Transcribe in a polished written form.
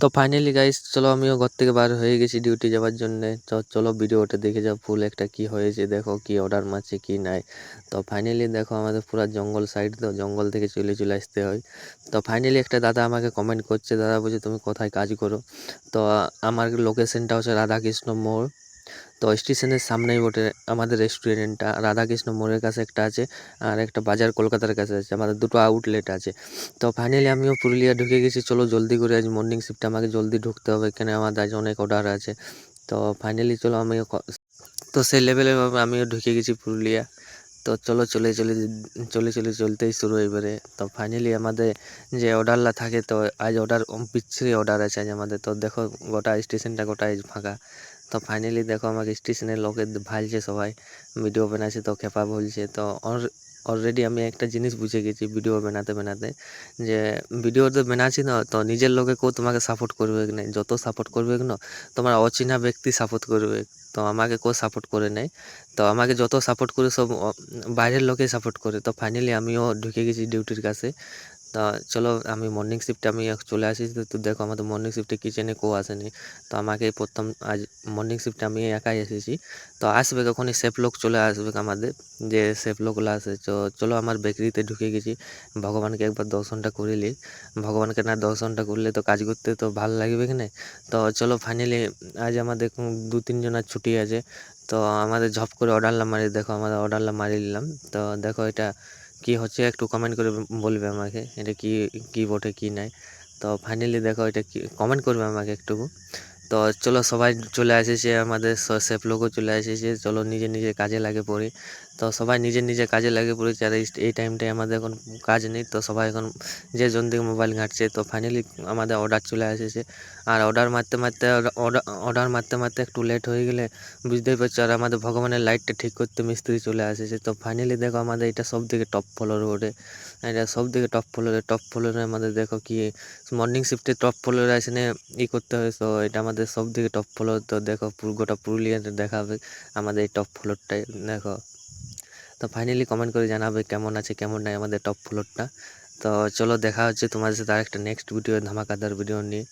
তো finally guys চলো আমিও ঘর থেকে বার হয়ে গেছি ডিউটি যাওয়ার জন্য। তো চলো ভিডিওটা দেখে যাও ফুল একটা কি হয়েছে, দেখো কি অর্ডার মারছে কি নাই। তো ফাইনালি দেখো আমাদের পুরো জঙ্গল সাইড, তো জঙ্গল থেকে চলে চলে আসতে হয়। তো ফাইনালি একটা দাদা আমাকে কমেন্ট করছে, দাদা বলছে তুমি কোথায় কাজ করো। তো আমার লোকেশনটা হচ্ছে রাধাকৃষ্ণ মোড়। তো স্টেশনের সামনেই বটে আমাদের রেস্টুরেন্টটা, রাধাকৃষ্ণ মোড়ের কাছে একটা আছে আর একটা বাজার কলকাতার কাছে আছে, আমাদের দুটো আউটলেট আছে। তো ফাইনালি আমিও পুরুলিয়া ঢুকে গেছি, চলো জলদি করে, আজ মর্নিং শিফটে আমাকে জলদি ঢুকতে হবে, এখানে আমাদের আজ অনেক অর্ডার আছে। তো ফাইনালি চলো আমিও তো সেই লেভেলে আমিও ঢুকে গেছি পুরুলিয়া। তো চলো চলতেই শুরু এবারে। তো ফাইনালি আমাদের যে অর্ডারলা থাকে, তো আজ অর্ডার বিচ্ছিরি অর্ডার আছে আজ আমাদের। তো দেখো গোটা স্টেশনটা গোটা আজ ফাঁকা। তো ফাইনালি দেখো আমাকে স্টেশনের লোকে ভালছে সবাই, ভিডিও বানাচ্ছে তো খেপা বলছে। তো অলরেডি আমি একটা জিনিস বুঝে গেছি ভিডিও বানাতে বানাতে, যে ভিডিও তো বানাচ্ছি না তো নিজের লোকে কেউ তোমাকে সাপোর্ট করবে না, যত সাপোর্ট করবে না তোমার অচেনা ব্যক্তি সাপোর্ট করবে। তো আমাকে কেউ সাপোর্ট করে নেয়, তো আমাকে যত সাপোর্ট করে সব বাইরের লোকেই সাপোর্ট করে। তো ফাইনালি আমিও ঢুকে গেছি ডিউটির কাছে। তা চলো আমি মর্নিং শিফটে আমি চলে আসি। তো দেখো আমাদের মর্নিং শিফটে কিচেনে কেউ আসেনি, তো আমাকে প্রথম আজ মর্নিং শিফটে আমি একাই এসেছি। তো আসবে কখনই শেফ লোক চলে আসবে আমাদের, যে শেফ লোকগুলো আসে। তো চলো আমার বেকারিতে ঢুকে গেছি, ভগবানকে একবার দর্শনটা করে নিই। ভগবানকে না দর্শনটা করলে তো কাজ করতে তো ভালো লাগবে কি না। তো চলো ফাইনালি আজ আমাদের 2-3 জনের ছুটি আছে। তো আমাদের ঝপ করে অর্ডারলা মারি, দেখো আমাদের অর্ডারলা মারি নিলাম। তো দেখো এটা কি হচ্ছে একটু কমেন্ট করে বলবে আমাকে, এটা কি কি বটে কি নাই। তো ফাইনালি দেখো এটা কি কমেন্ট করবে আমাকে একটু। তো চলো সবাই চলে এসেছে, আমাদের শেফ লোকও চলে এসেছে, চলো নিজে নিজে কাজে লাগে পড়ি। তো সবাই নিজের নিজের কাজে লাগে পড়েছে, আর এই টাইমটায় আমাদের এখন কাজ নেই, তো সবাই এখন যে জন দিকে মোবাইল ঘাঁটছে। তো ফাইনালি আমাদের অর্ডার চলে এসেছে, আর অর্ডার মারতে মারতে একটু লেট হয়ে গেলে বুঝতেই পারছো। আর আমাদের ভগবানের লাইটটা ঠিক করতে মিস্ত্রি চলে এসেছে। তো ফাইনালি দেখো আমাদের এটা সব থেকে টপ ফ্লোর ওঠে, এটা সব থেকে টপ ফ্লোরে আমাদের দেখো কি মর্নিং শিফটে টপ ফ্লোরে আসে করতে হয়। তো এটা আমাদের সব থেকে টপ ফ্লোর। তো দেখো গোটা পুরুলিয়াতে দেখাবে আমাদের এই টপ ফ্লোরটাই দেখো। তো ফাইনালি কমেন্ট করে জানাবে কেমন আছে কেমন নাই আমাদের টপ ফ্লোরটা। তো চলো দেখা হচ্ছে তোমাদের সাথে আরেকটা নেক্সট ভিডিও ধামাকাদার ভিডিও নিয়ে।